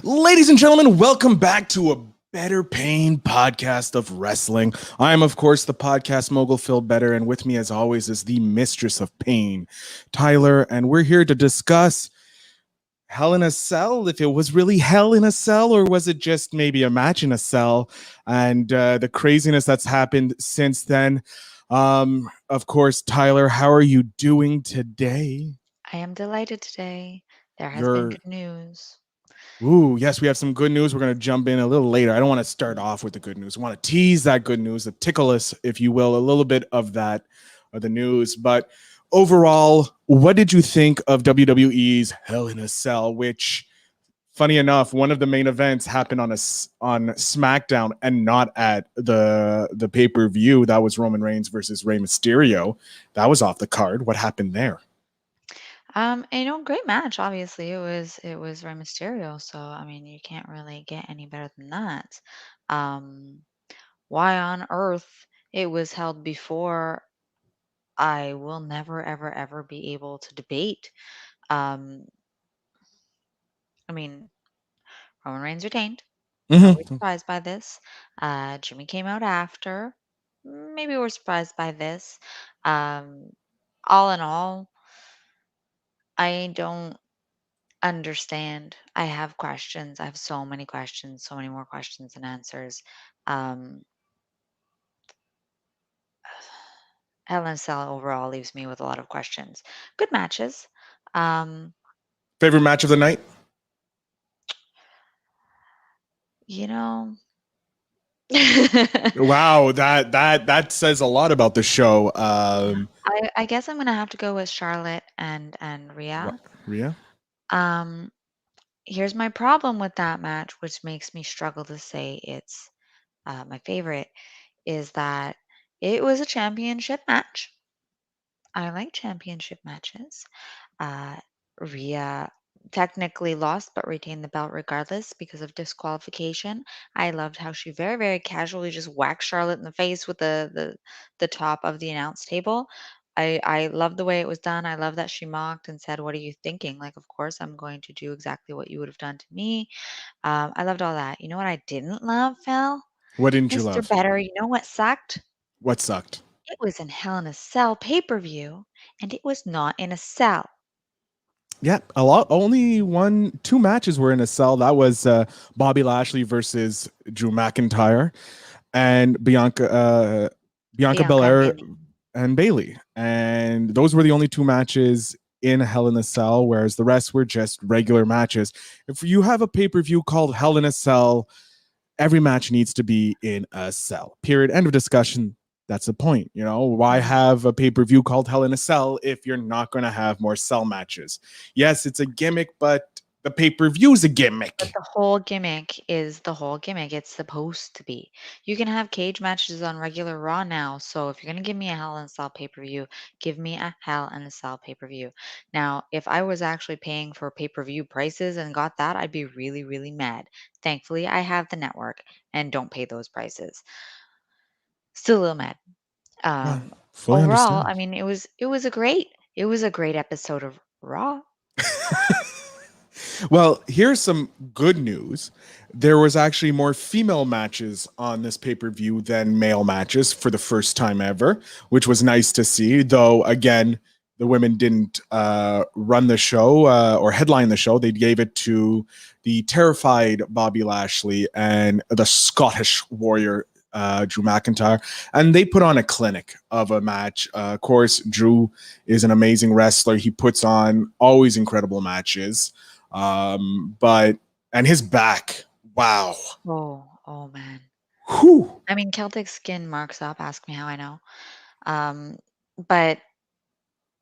Ladies and gentlemen, welcome back to a Better Pain podcast of wrestling. I am, of course, the podcast mogul Phil Better, and with me, as always, is the Mistress of Pain, Tyler, and we're here to discuss Hell in a Cell. If it was really Hell in a Cell, or was it just maybe a match in a cell, and the craziness that's happened since then. Of course, Tyler, how are you doing today? I am delighted today. There has been You're good news. Ooh, yes, we have some good news. We're going to jump in a little later. I don't want to start off with the good news. I want to tease that good news, to tickle us, if you will, a little bit of that, of the news. But overall, what did you think of WWE's Hell in a Cell? Which, funny enough, one of the main events happened on SmackDown and not at the pay per view. That was Roman Reigns versus Rey Mysterio. That was off the card. What happened there? Great match. Obviously, it was Rey Mysterio. So I mean, you can't really get any better than that. Um, why on earth it was held before? I will never, ever, ever be able to debate. Um, I mean, Roman Reigns retained. Nobody Mm-hmm. surprised by this. Jimmy came out after. Maybe we're surprised by this. Um, all in all, I don't understand. I have questions. I have so many questions, so many more questions than answers. Um, Hell in a Cell overall leaves me with a lot of questions. Good matches. Um, Favorite match of the night? you know, Wow, that says a lot about the show. I guess I'm gonna have to go with Charlotte and Rhea. Rhea. Um, Here's my problem with that match, which makes me struggle to say it's my favorite, is that it was a championship match. I like championship matches. Uh, Rhea technically lost but retained the belt regardless because of disqualification. I loved how she very, very casually just whacked Charlotte in the face with the top of the announce table. I love the way it was done. I love that she mocked and said, "What are you thinking?" Like, of course, I'm going to do exactly what you would have done to me. I loved all that. You know what I didn't love, Phil? What didn't you Mr. love? Better, you know what sucked? What sucked? It was in Hell in a Cell pay-per-view, and it was not in a cell. Yeah, a lot. Only two matches were in a cell. That was Bobby Lashley versus Drew McIntyre and Bianca Bianca and Belair Bailey. and Bailey, and those were the only two matches in Hell in a Cell. Whereas the rest were just regular matches. If you have a pay per view called Hell in a Cell, every match needs to be in a cell. Period. End of discussion. That's the point. You know, why Mhm. have a pay per view called Hell in a Cell if you're not going to have more cell matches? Yes, it's a gimmick, but the pay per view is a But gimmick. the whole gimmick is the whole gimmick. It's supposed to be. You can have cage matches on regular Raw now. So if you're going to give me a Hell in a Cell pay per view, give me a Hell in a Cell pay per view. Now, if I was actually paying for pay per view prices and got that, I'd be really, really mad. Thankfully, I have the network and don't pay those prices. Still a little mad. Well, Um, fully Overall, understand. I mean, it was a great episode of Raw. Well, here's some good news. There was actually more female matches on this pay-per-view than male matches for the first time ever, which was nice to see. Though again, the women didn't run the show or headline the show. They gave it to the terrified Bobby Lashley and the Scottish Warrior Drew McIntyre, and they put on a clinic of a match. Of course, Drew is an amazing wrestler. He puts on always incredible matches. But and his back, wow. Oh man. Whew. I mean, Celtic skin marks up. Ask me how I know. Um, but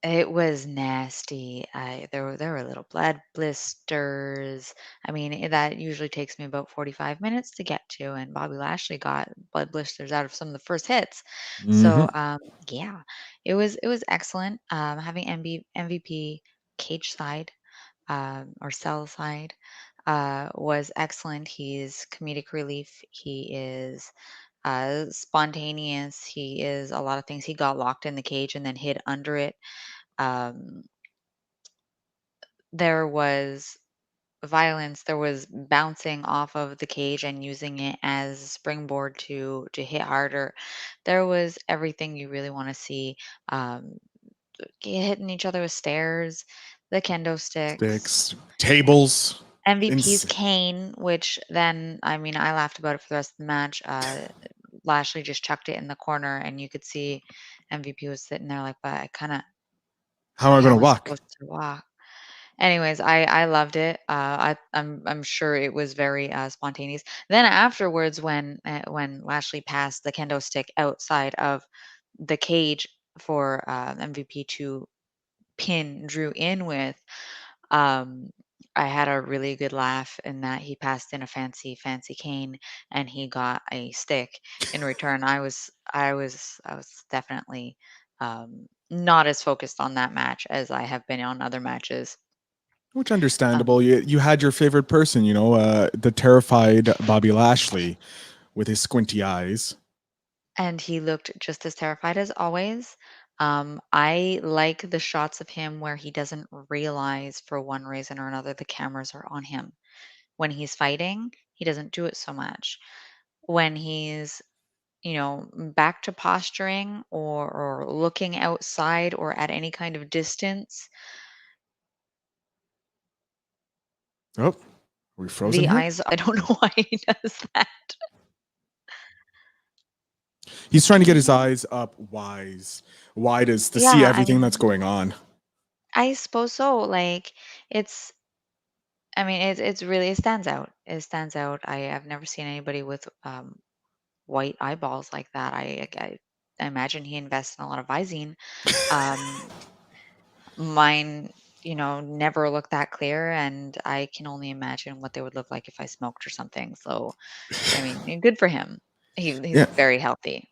it was nasty. There were little blood blisters. I mean, that usually takes me about 45 minutes to get to, and Bobby Lashley got blood blisters out of some of the first hits. Mm-hmm. So yeah, it was excellent. Having MVP cage side or cell side was excellent. He's comedic relief. He is spontaneous. He is a lot of things. He got locked in the cage and then hid under it. Um, there was violence. There was bouncing off of the cage and using it as a springboard to hit harder. There was everything you really want to see. Um, hitting each other with stairs, the kendo sticks, Sticks, tables. MVP's Ins- cane, which then, I mean, I laughed about it for the rest of the match. Lashley just chucked it in the corner, and you could see MVP was sitting there like, but I kind of, How am I how going am to I walk? supposed to walk? Anyways, I loved it. I'm sure it was very spontaneous. Then afterwards, when Lashley passed the kendo stick outside of the cage for MVP to pin Drew in with, um, I had a really good laugh in that he passed in a fancy cane and he got a stick in return. I was definitely not as focused on that match as I have been on other matches. Which Um, understandable. You had your favorite person, the terrified Bobby Lashley with his squinty eyes. and he looked just as terrified as always. I like the shots of him where he doesn't realize for one reason or another the cameras are on him. When he's fighting, he doesn't do it so much. When he's, back to posturing or looking outside or at any kind of distance, Oh, are we frozen the here? eyes, I don't know why he does that. He's trying to get his Mhm. eyes up wide as to see Yeah, I everything that's mean, going on. I suppose so. Like, it's, I mean, it's really, it stands out. It stands out. I've never seen anybody with white eyeballs like that. I imagine he invests in a lot of Visine. Um, Mine, never look that clear, and I can only imagine what they would look like if I smoked or something. So, I mean, good for him. He's Yeah. very healthy.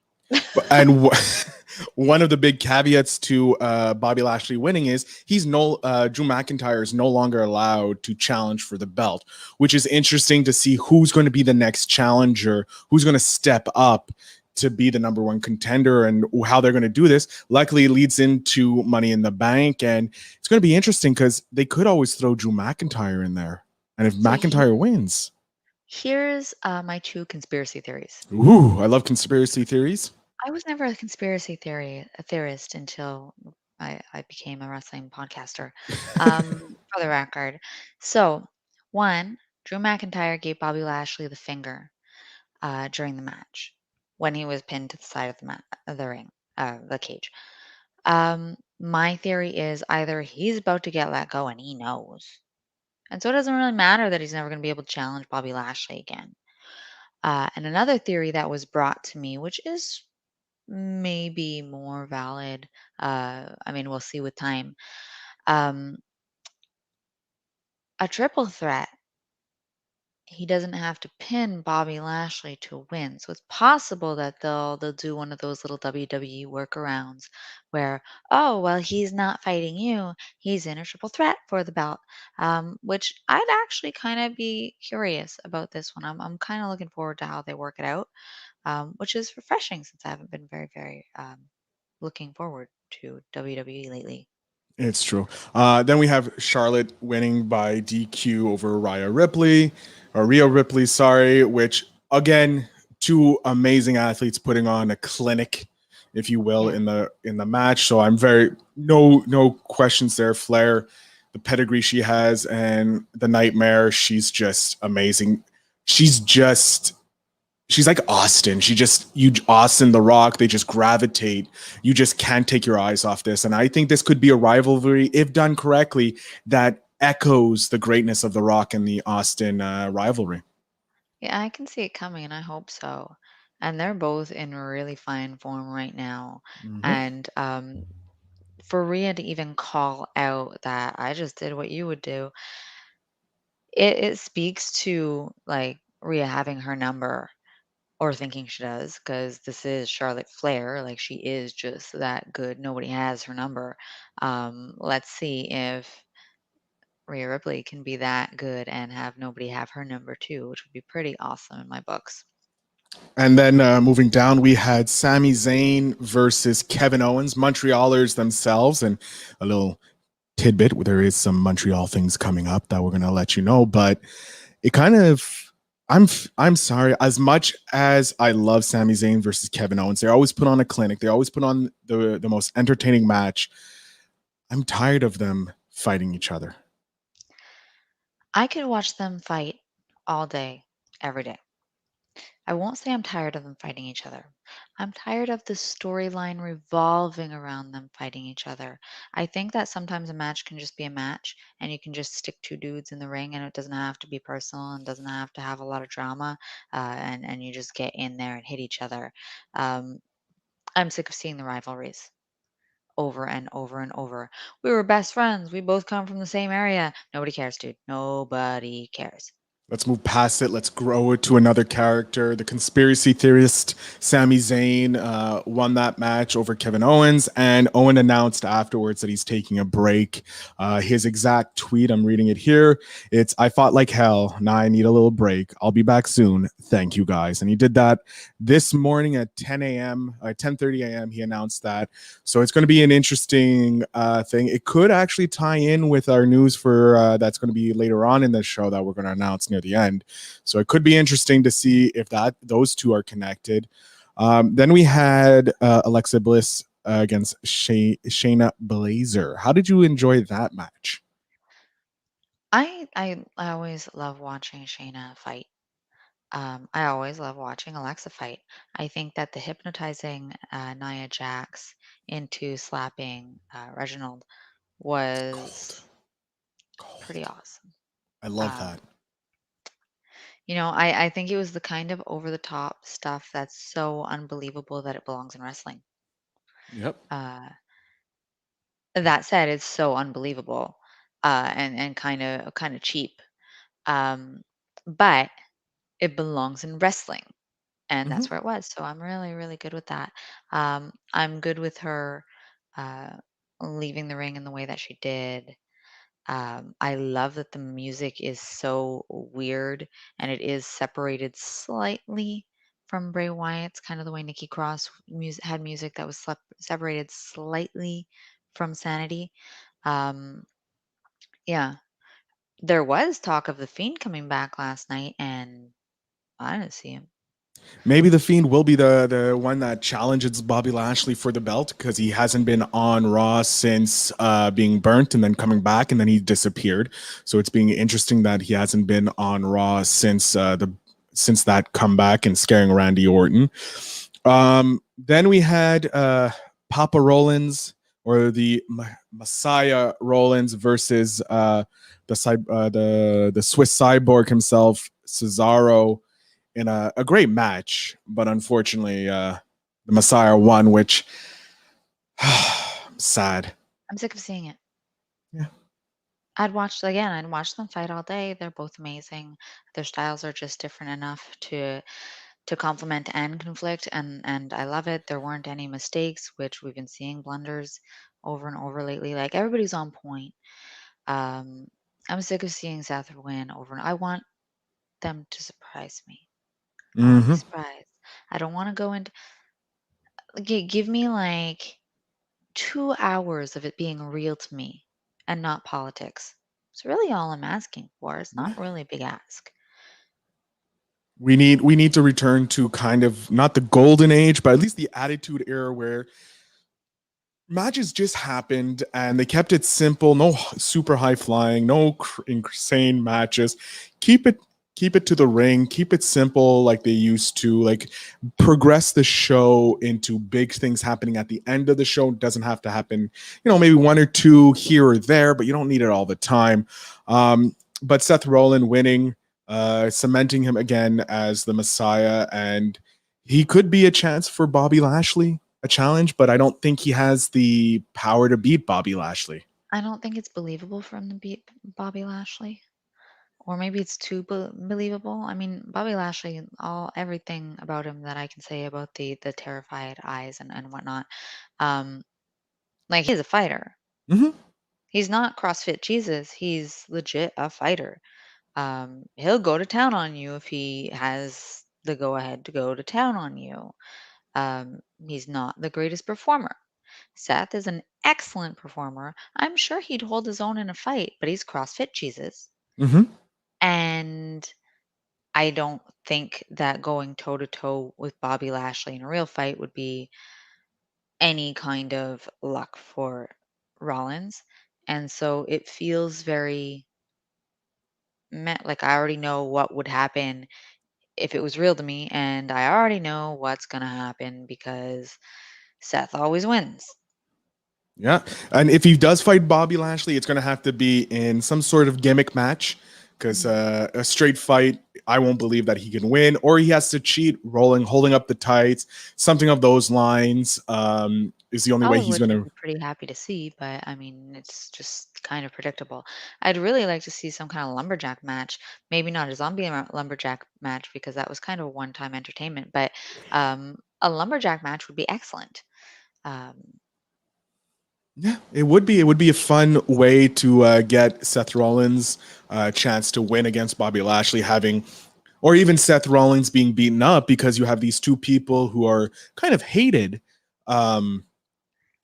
And one of the big caveats to Bobby Lashley winning is Drew McIntyre is no longer allowed to challenge for the belt, which is interesting to see who's going to be the next challenger, who's going to step up to be the number one contender, and how they're going to do this. Luckily, it leads into Money in the Bank, and it's going to be interesting because they could always throw Drew McIntyre in there, and if So McIntyre wins, here's my two conspiracy theories. ooh, I love conspiracy theories. I was never a a theorist until I became a wrestling podcaster. For the record, so one, Drew McIntyre gave Bobby Lashley the finger during the match when he was pinned to the side of the ring, the cage. My theory is either he's about to get let go and he knows, and so it doesn't really matter that he's never going to be able to challenge Bobby Lashley again. And another theory that was brought to me, which is maybe more valid, I mean, we'll see with time. Um, a triple threat, he doesn't have to pin Bobby Lashley to win. So it's possible that they'll do one of those little WWE workarounds where, oh well, he's not fighting you, he's in a triple threat for the belt. Which I'd actually kind of be curious about this one. I'm kind of looking forward to how they work it out, which is refreshing since I haven't been very looking forward to WWE lately. It's true. Then we have Charlotte winning by DQ over Rhea Ripley, sorry, which again, two amazing athletes putting on a clinic, if you will, Yeah. in the match. So I'm very no questions there. Flair, the pedigree she has, and the Nightmare, she's just amazing. She's just she's like Austin. Austin The Rock, they just gravitate. You just can't take your eyes off this. And I think this could be a rivalry, if done correctly, that echoes the greatness of The Rock and the Austin rivalry. Yeah, I can see it coming, and I hope so. And they're both in really fine form right now. Mhm. And for Rhea to even call out that I just did what you would do, it speaks to like Rhea having her number or thinking she does, because this is Charlotte Flair. Like she is just that good. Nobody has her number. Let's see if Rhea Ripley can be that good and have nobody have her number too, which would be pretty awesome in my books. And then moving down, we had Sami Zayn versus Kevin Owens, Montrealers themselves, and a little tidbit. There is some Montreal things coming up that we're going to let you know, but it kind of I'm sorry. As much as I love Sami Zayn versus Kevin Owens, they always put on a clinic. They always put on the most entertaining match. I'm tired of them fighting each other. I could watch them fight all day, every day. I won't say I'm tired of them fighting each other. I'm tired of the storyline revolving around them fighting each other. I think that sometimes a match can just be a match and you can just stick two dudes in the ring and it doesn't have to be personal and doesn't have to have a lot of drama, and you just get in there and hit each other. Um, I'm sick of seeing the rivalries over and over and over. We were best friends. We both come from the same area. Nobody cares, dude. Nobody cares. Let's move past it. Let's grow it to another character. The conspiracy theorist Sami Zayn won that match over Kevin Owens, and Owen announced afterwards that he's taking a break. His exact tweet, I'm reading it here. It's, "I fought like hell. Now I need a little break. I'll be back soon. Thank you guys." And he did that this morning at 10 a.m., 10:30 a.m. He announced that. So it's going to be an interesting thing. It could actually tie in with our news for that's going to be later on in the show that we're going to announce near the end. So it could be interesting to see if that those two are connected. Then we had Alexa Bliss against Shayna Baszler. How did you enjoy that match? I always love watching Shayna fight. I always love watching Alexa fight. I think that the hypnotizing Nia Jax into slapping Reginald Cold, was pretty cold. awesome. I love Um, that. I think it was the kind of over the top stuff that's so unbelievable that it belongs in wrestling. Yep. Uh, that said, it's so unbelievable, and kind of cheap. Um, but it belongs in wrestling, and Mm-hmm. that's where it was. So I'm really, really good with that. I'm good with her uh, leaving the ring in the way that she did. I love that the music is so weird and it is separated slightly from Bray Wyatt's, kind of the way Nikki Cross had music that was separated slightly from Sanity. Um, yeah, there was talk of the Fiend coming back last night, and I didn't see him. Maybe the Fiend will be the one that challenges Bobby Lashley for the belt because he hasn't been on Raw since being burnt and then coming back and then he disappeared. So it's being interesting that he hasn't been on Raw since that comeback and scaring Randy Orton. Then we had Papa Rollins or the Messiah Rollins versus the Swiss cyborg himself, Cesaro, in a great match, but unfortunately, the Messiah won, which sad. I'm sick of seeing it. Yeah. I'd watch them fight all day. They're both amazing. Their styles are just different enough to complement and conflict, and I love it. There weren't any mistakes, which we've been seeing blunders over and over lately. Like everybody's on point. Um, I'm sick of seeing Seth win over and I want them to surprise me. I want to be Mm-hmm. surprised. I don't want to go into give me like 2 hours of it being real to me and not politics. It's really all I'm asking for. It's Yeah. not really a big ask. We need to return to kind of not the golden age, but at least the attitude era where matches just happened and they kept it simple, no super high flying, no insane matches. Keep it to the ring, keep it simple like they used to, like progress the show into big things happening at the end of the show. It doesn't have to happen, maybe one or two here or there, but you don't need it all the time. But Seth Rollins winning, cementing him again as the Messiah, and he could be a chance for Bobby Lashley, a challenge, but I don't think he has the power to beat Bobby Lashley. I don't think it's believable for him to beat Bobby Lashley. Or maybe it's too believable. I mean, Bobby Lashley, all everything about him that I can say about the terrified eyes and whatnot. Um, like he's a fighter. Mm-hmm. He's not CrossFit Jesus. He's legit a fighter. He'll go to town on you if he has the go ahead to go to town on you. He's not the greatest performer. Seth is an excellent performer. I'm sure he'd hold his own in a fight, but he's CrossFit Jesus. Hmm. And I don't think that going toe to toe with Bobby Lashley in a real fight would be any kind of luck for Rollins. And so it feels very like I already know what would happen if it was real to me, and I already know what's going to happen because Seth always wins. Yeah. And if he does fight Bobby Lashley, it's going to have to be in some sort of gimmick match because Mhm. a straight fight, I won't believe that he can win, or he has to cheat, holding up the tights, something of those lines is the only way Probably he's would going to. be pretty happy to see, but I mean, it's just kind of predictable. I'd really like to see some kind of lumberjack match. Maybe not a zombie lumberjack match because that was kind of a one-time entertainment, but a lumberjack match would be excellent. Um, Yeah, it would be. It would be a fun way to get Seth Rollins a chance to win against Bobby Lashley, having, or even Seth Rollins being beaten up because you have these two people who are kind of hated um,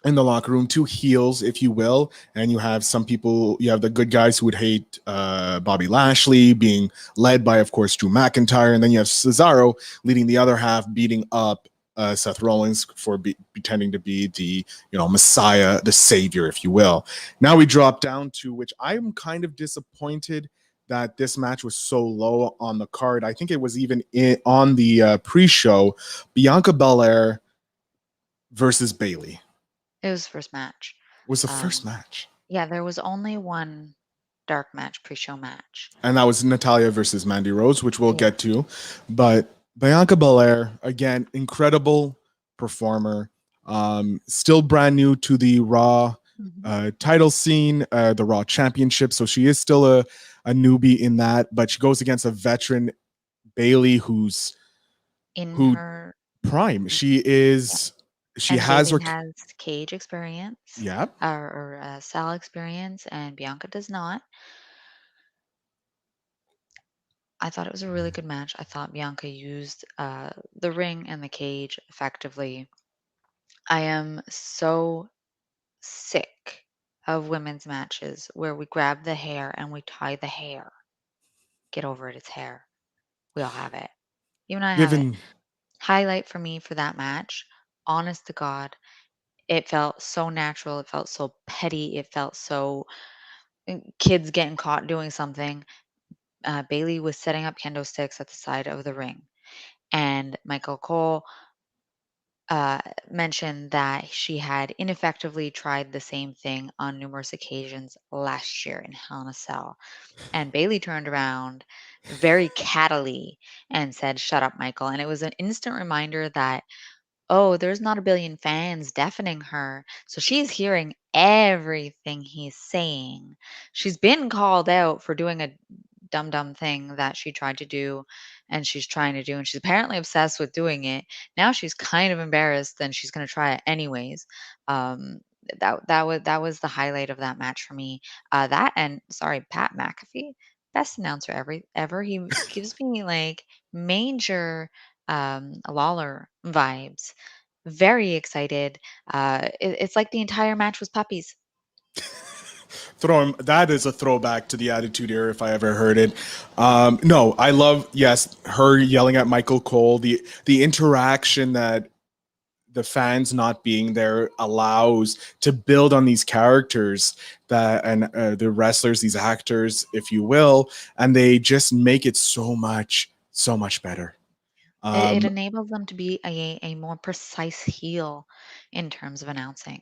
in the locker room, two heels, if you will, and you have some people. You have the good guys who would hate Bobby Lashley, being led by, of course, Drew McIntyre, and then you have Cesaro leading the other half, beating up Seth Rollins for pretending to be the Messiah, the savior, if you will. Now we drop down to which I'm kind of disappointed that this match was so low on the card. I think it was even on the pre-show, Bianca Belair versus Bayley it was the first match. was the first Um, match. yeah, there was only one dark match, pre-show match. And that was Natalia versus Mandy Rose, which we'll Yeah. get to. But Bianca Belair, again, incredible performer. Still brand new to the Raw Mhm. title scene, the Raw Championship. So she is still a newbie in that, but she goes against a veteran Bailey In who her, prime. yeah. She And has Bailey her. has cage experience, Yeah, or cell experience, and Bianca does not. I thought it was a really good match. I thought Bianca used the ring and the cage effectively. I am so sick of women's matches where we grab the hair and we tie the hair. Get over it, it's hair. We all have it. Even I have it. given Highlight for me for that match, honest to God, it felt so natural. It felt so petty. It felt so kids getting caught doing something. Bailey was setting up kendo sticks at the side of the ring, and Michael Cole uh, mentioned that she had ineffectively tried the same thing on numerous occasions last year in Hell in a Cell. And Bailey turned around very cattily and said, "Shut up, Michael." And it was an instant reminder that, oh, there's not a billion fans deafening her. So she's hearing everything he's saying. She's been called out for doing a dumb thing that she tried to do and she's trying to do. And she's apparently obsessed with doing it. Now she's kind of embarrassed and she's going to try it anyways. Um, that was the highlight of that match for me. That and sorry, Pat McAfee, best announcer ever. He gives me like major Lawler vibes. Very excited. It's like the entire match was puppies. throw him. That is a throwback to the Attitude Era if I ever heard it. No, I love, yes, her yelling at Michael Cole, the interaction that the fans not being there allows to build on these characters that and the wrestlers, these actors, if you will, and they just make it so much better. It um enables them to be a more precise heel in terms of announcing.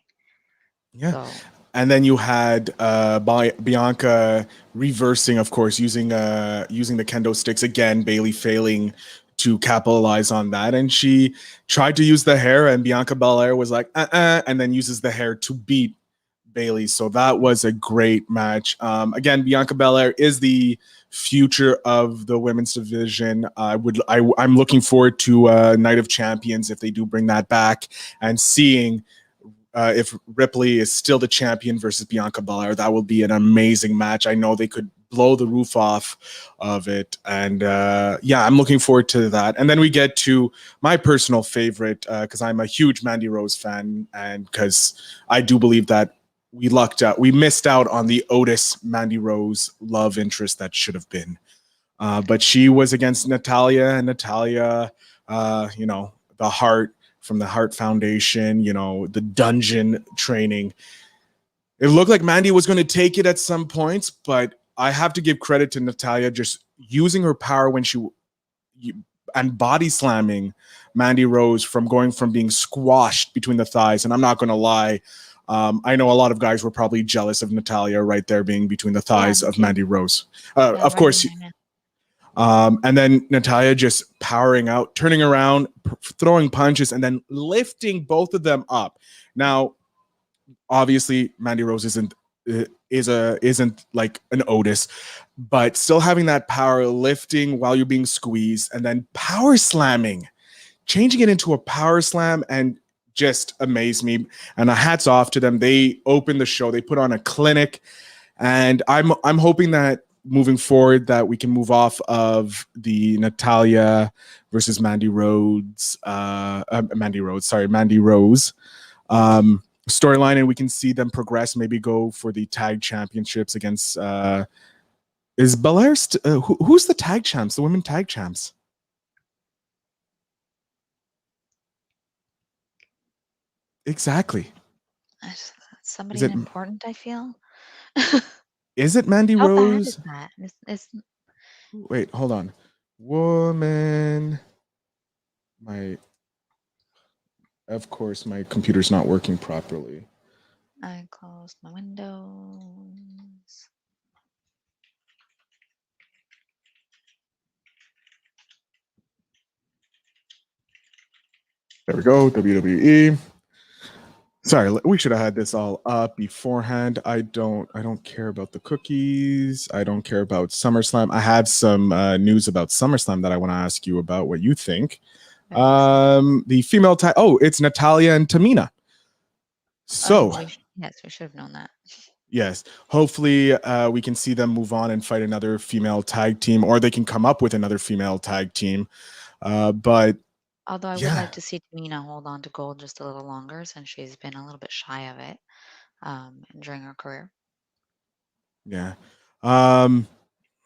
yeah. So And then you had Bianca reversing, of course, using the kendo sticks again. Bailey failing to capitalize on that, and she tried to use the hair, and Bianca Belair was like, and then uses the hair to beat Bailey. So that was a great match. Again, Bianca Belair is the future of the women's division. I'm looking forward to Night of Champions if they do bring that back, and seeing if Ripley is still the champion versus Bianca Belair. That will be an amazing match. I know they could blow the roof off of it. And yeah, I'm looking forward to that. And then we get to my personal favorite, because I'm a huge Mandy Rose fan, and because I do believe that we missed out on the Otis Mandy Rose love interest that should have been. But she was against Natalia, and Natalia, the Heart from the Heart Foundation, the dungeon training. It looked like Mandy was going to take it at some points, but I have to give credit to Natalia just using her power when and body slamming Mandy Rose from going from being squashed between the thighs. And I'm not going to lie, I know a lot of guys were probably jealous of Natalia right there being between the Yeah, thighs me of too. Mandy Rose. Yeah, Of right course, behind it. and then Natalia just powering out, turning around, throwing punches, and then lifting both of them up. Now, obviously, Mandy Rose isn't like an Otis, but still having that power, lifting while you're being squeezed, and then power slamming, changing it into a power slam, and just amazed me. And hats off to them. They opened the show. They put on a clinic, and I'm hoping that moving forward that we can move off of the Natalia versus Mandy Rhodes, Mandy Rose storyline, and we can see them progress. Maybe go for the tag championships against. Is Belair? Who's the tag champs? The women tag champs? Exactly. Is Somebody it important, I feel. is it Mandy How bad is Rose? that? It's Wait, hold on. Woman. My Of course my computer's not working properly. I closed my windows. There we go. WWE. Sorry, we should have had this all up beforehand. I don't care about the cookies. I don't care about SummerSlam. I have some news about SummerSlam that I want to ask you about what you think. Very excited. The female tag. Oh, it's Natalia and Tamina. Oh, So yes, we should have known that. yes, hopefully we can see them move on and fight another female tag team, or they can come up with another female tag team. But Although I would yeah, like to see Tamina hold on to gold just a little longer since she's been a little bit shy of it during her career. yeah. Um,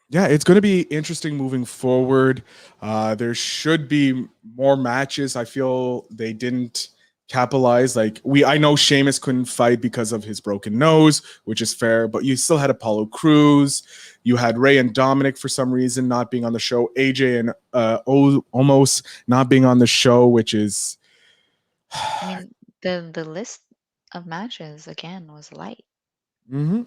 Yeah, it's going to be interesting moving forward. There should be more matches. I feel they didn't capitalize. I know Sheamus couldn't fight because of his broken nose, which is fair, but you still had Apollo Crews. You had Ray and Dominic for some reason not being on the show. AJ and Omos not being on the show, which is I mean, the list of matches again was light. Mhm.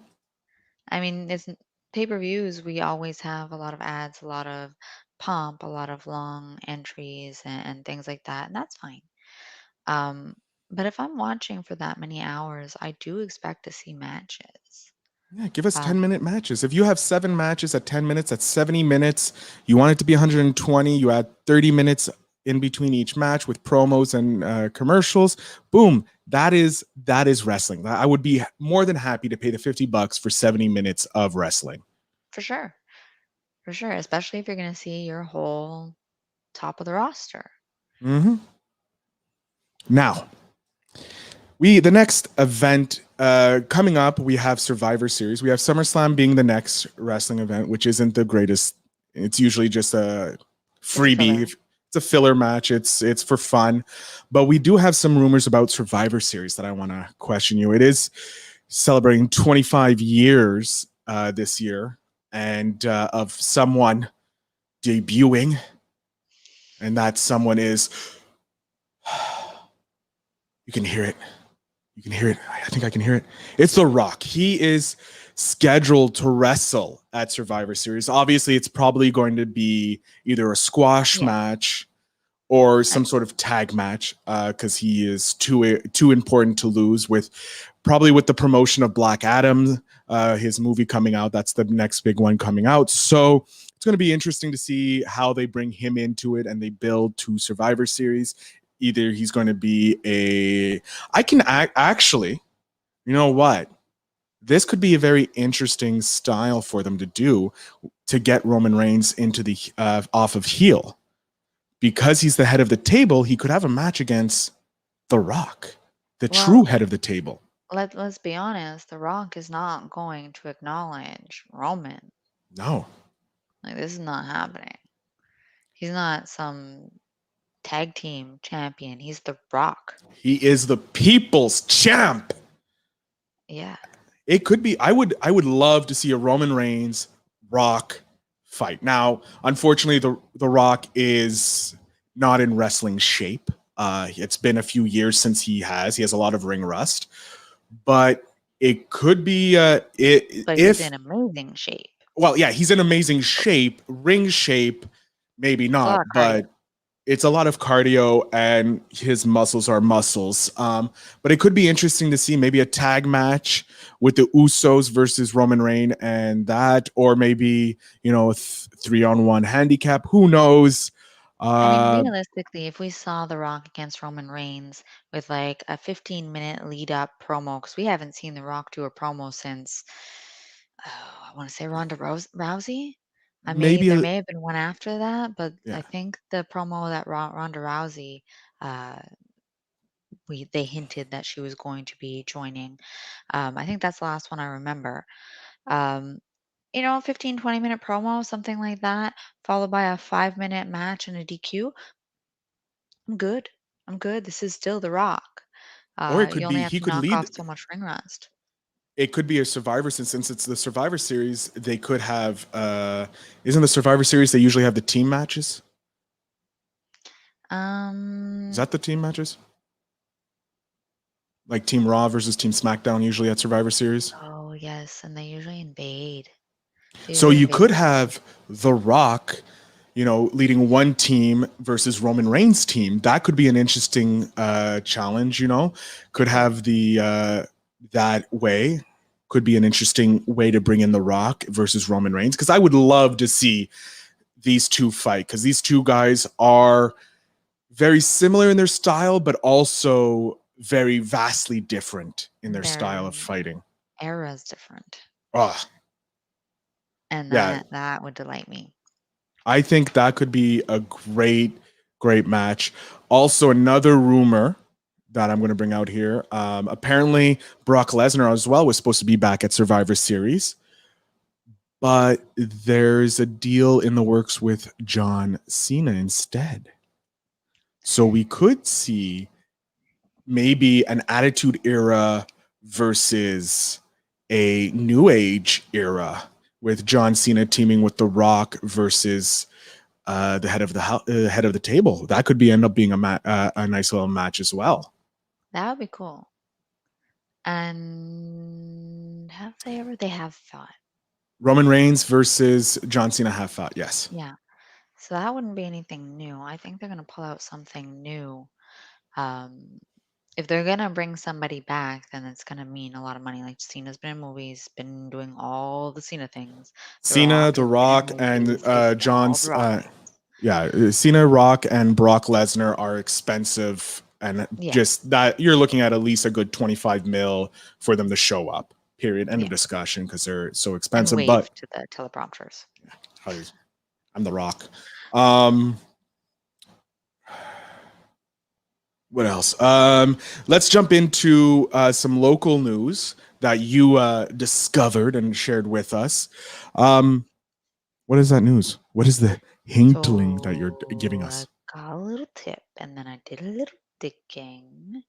I mean, it's pay-per-views, we always have a lot of ads, a lot of pomp, a lot of long entries and things like that, and that's fine. Um, but if I'm watching for that many hours, I do expect to see matches. Yeah, give us Um, 10-minute matches. If you have 7 matches at 10 minutes, that's 70 minutes. You want it to be 120, you add 30 minutes in between each match with promos and commercials. Boom. That is wrestling. I would be more than happy to pay the $50 for 70 minutes of wrestling. for sure, for sure, especially if you're going to see your whole top of the roster. Hmm. Now, the next event coming up, we have Survivor Series. We have SummerSlam being the next wrestling event, which isn't the greatest. It's usually just a It's a freebie. filler, It's a filler match. It's for fun, but we do have some rumors about Survivor Series that I want to question you. It is celebrating 25 years this year, and of someone debuting, and that someone is. You can hear it. You can hear it. I think I can hear it. It's The Rock. He is scheduled to wrestle at Survivor Series. Obviously, it's probably going to be either a squash yeah. match or I, some sort of tag match because he is too important to lose with probably with the promotion of Black Adam, his movie coming out. That's the next big one coming out. So it's going to be interesting to see how they bring him into it and they build to Survivor Series. Either he's going to be actually, you know what? this could be a very interesting style for them to do to get Roman Reigns into the off of heel. Because he's the head of the table, he could have a match against The Rock, the true Well, head of the table. let's be honest, The Rock is not going to acknowledge Roman. No, Like this is not happening. He's not some tag team champion. He's The Rock. he is the people's champ. Yeah. It could be. I would love to see a Roman Reigns Rock fight. Now, unfortunately, the Rock is not in wrestling shape. It's been a few years since he has a lot of ring rust, but it could be But he's if in amazing shape. well, yeah, he's in amazing shape, ring shape, maybe It's a lot of not, cardio. but it's a lot of cardio and his muscles are muscles. But it could be interesting to see maybe a tag match with the Usos versus Roman Reigns and that, or maybe, 3-on-1 handicap. Who knows? I mean, Uh, realistically, if we saw The Rock against Roman Reigns with like a 15-minute lead up promo, because we haven't seen The Rock do a promo since, oh, I want to say Rousey. maybe There a, may have been one after that, but yeah, I think the promo that Ronda Rousey, uh, they hinted that she was going to be joining. I think that's the last one I remember. Um, 15, 20-minute promo, something like that, followed by a 5-minute match and a DQ. I'm good. I'm good. This is still The Rock. or it You could only be have he to could knock lead. off so much ring rust. It could be a Survivor since it's the Survivor Series. They could have. Isn't the Survivor Series they usually have the team matches? Is Um, that the team matches? Like Team Raw versus Team SmackDown usually at Survivor Series. oh yes, and they usually invade. They So usually you invade could the show. have The Rock, leading one team versus Roman Reigns' team. That could be an interesting challenge. Could Could. have the that way. Could be an interesting way to bring in The Rock versus Roman Reigns because I would love to see these two fight because these two guys are very similar in their style, but also very vastly different in their style Their of fighting. era's different, Oh, and yeah. that would delight me. I think that could be a great, great match. Also, another rumor that I'm going to bring out here. Apparently, Brock Lesnar as well was supposed to be back at Survivor Series, but there's a deal in the works with John Cena instead. So we could see maybe an Attitude Era versus a New Age era with John Cena teaming with The Rock versus the head of the table. That could be end up being a nice little match as well. That would be cool. And have they ever? They have fought. Roman Reigns versus John Cena have fought. Yes. Yeah. So that wouldn't be anything new. I think they're gonna pull out something new. Um, if they're gonna bring somebody back, then it's gonna mean a lot of money. Like Cena's been in movies, been doing all the Cena things. The Cena, Rock The has been in Rock, and movies. They've done all the John's. Rock things. Yeah, Cena, Rock, and Brock Lesnar are expensive, and Yeah, just that you're looking at least a good 25 mil for them to show up. Period. End of yeah. discussion because they're so And expensive. wave But to the teleprompters. I'm The Rock. Um, what else? Let's jump into some local news that you discovered and shared with us. Um, what is that news? What is the hintling that you're giving So I us? got a little tip, and then I did a little digging.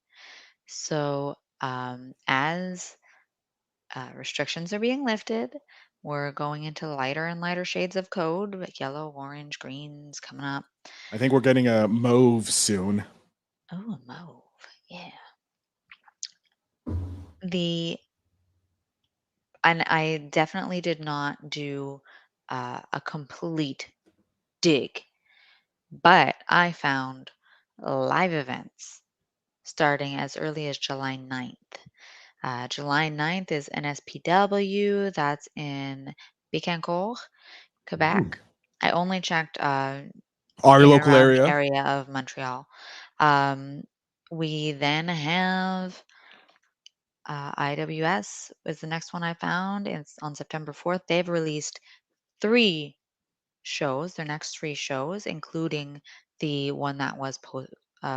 So as restrictions are being lifted, we're going into lighter and lighter shades of code, like yellow, orange, greens coming up. I think we're getting a mauve soon. Oh, a mauve. Yeah. The and I definitely did not do a complete dig, but I found live events starting as early as July 9th. July 9th is NSPW. That's in Bécancour, Ooh. Quebec. I only checked Our in and local around the area. area of Montreal. Um, we then have IWS is the next one I found. It's on September 4th. They've released three shows, their next three shows, including the one that was postponed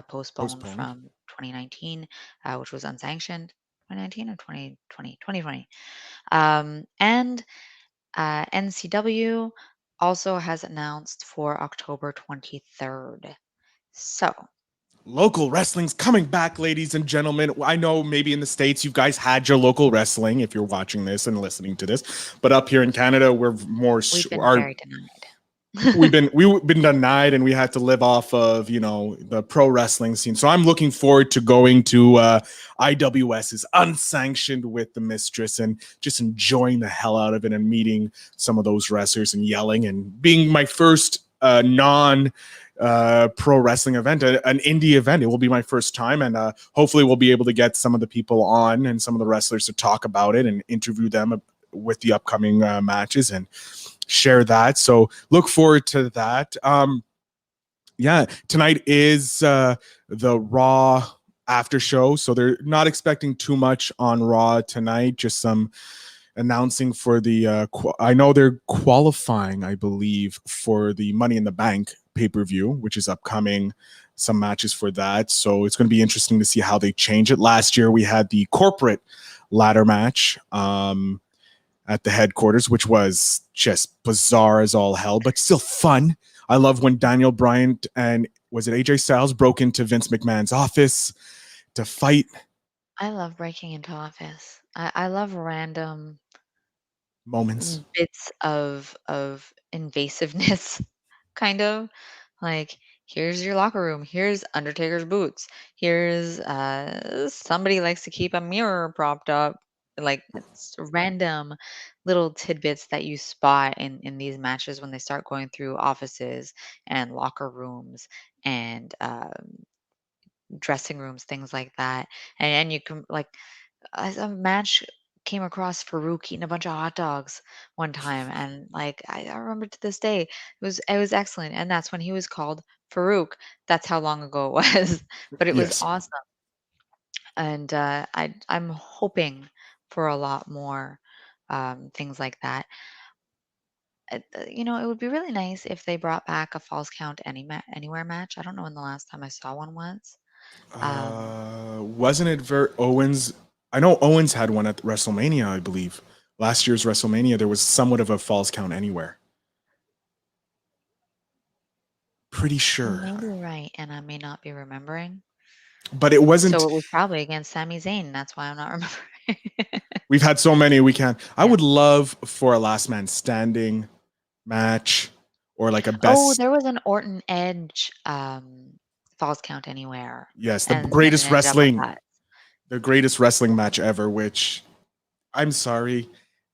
Postponed. from 2019, which was unsanctioned. 2019 or 2020? 2020. And NCW also has announced for October 23rd. So, Local wrestling's coming back, ladies and gentlemen. I know maybe in the States you guys had your local wrestling if you're watching this and listening to this, but up here in Canada, we're more we've been our very denied. we've been denied and we had to live off of the pro wrestling scene. So I'm looking forward to going to IWS's unsanctioned with the Mistress and just enjoying the hell out of it and meeting some of those wrestlers and yelling and being my first non pro wrestling event, an indie event. It will be my first time, and hopefully we'll be able to get some of the people on and some of the wrestlers to talk about it and interview them with the upcoming matches and share that. So look forward to that. Yeah, tonight is the Raw after show, so they're not expecting too much on Raw tonight. Just some announcing for the I know they're qualifying, I believe, for the Money in the Bank pay-per-view, which is upcoming, some matches for that. So it's going to be interesting to see how they change it. Last year we had the corporate ladder match at the headquarters, which was just bizarre as all hell, but still fun. I love when Daniel Bryan and was it AJ Styles broke into Vince McMahon's office to fight. I love breaking into office. I love random Moments. bits of invasiveness, kind of like here's your locker room, here's Undertaker's boots, here's somebody likes to keep a mirror propped up. Like it's random little tidbits that you spot in these matches when they start going through offices and locker rooms and dressing rooms, things like that. And you can like a match came across Farouk eating a bunch of hot dogs one time, and like I remember to this day, it was excellent, and that's when he was called Farouk. That's how long ago it was, but it was Yes. awesome, and I'm hoping for a lot more things like that. It would be really nice if they brought back a Falls Count Anywhere match. I don't know when the last time I saw one was. Um, Wasn't it Owens? I know Owens had one at WrestleMania, I believe. Last year's WrestleMania, there was somewhat of a falls count anywhere. Pretty you sure. may be right, and I may not be remembering. But it So wasn't. it was probably against Sami Zayn. That's why I'm not remembering. We've had so many we can't. I Yeah. would love for a last man standing match or like a Oh, best. there was an Orton Edge Falls Count Anywhere, Yes, and then it ended up with that. the greatest wrestling match ever, which I'm sorry.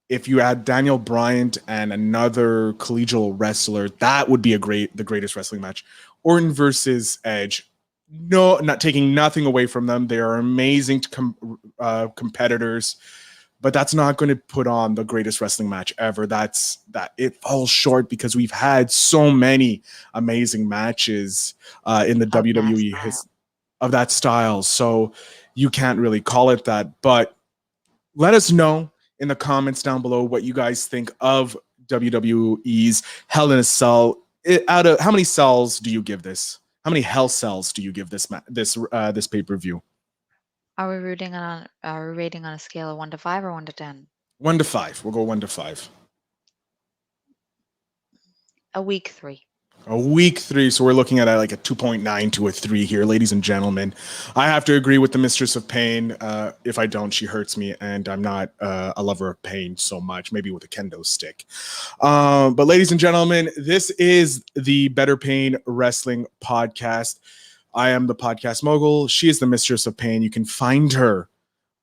If you add Daniel Bryant and another collegial wrestler, that would be the greatest wrestling match. Orton versus Edge. No, not taking nothing away from them. They are amazing competitors, but that's not going to put on the greatest wrestling match ever. That it falls short because we've had so many amazing matches in the Of that WWE style. of that style. So you can't really call it that, but let us know in the comments down below what you guys think of WWE's Hell in a Cell. Out of how many cells do you give this? How many hell cells do you give this pay-per-view? Are we rating on a scale of 1 to 5 or 1 to 10? 1 to 5. We'll go 1 to 5. A week 3. A week 3, so we're looking at like a 2.9 to a 3 here, ladies and gentlemen. I have to agree with the Mistress of Pain. If I don't, she hurts me, and I'm not a lover of pain so much. Maybe with a kendo stick. But ladies and gentlemen, this is the Better Pain Wrestling Podcast. I am the podcast mogul. She is the Mistress of Pain. You can find her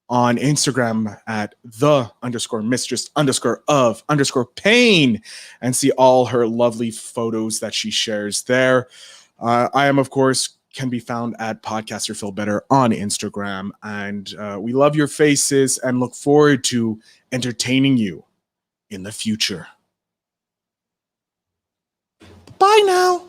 on Instagram at the_mistress_of_pain and see all her lovely photos that she shares there. I am, of course, can be found at Podcaster Feel Better on Instagram. And we love your faces and look forward to entertaining you in the future. Bye now.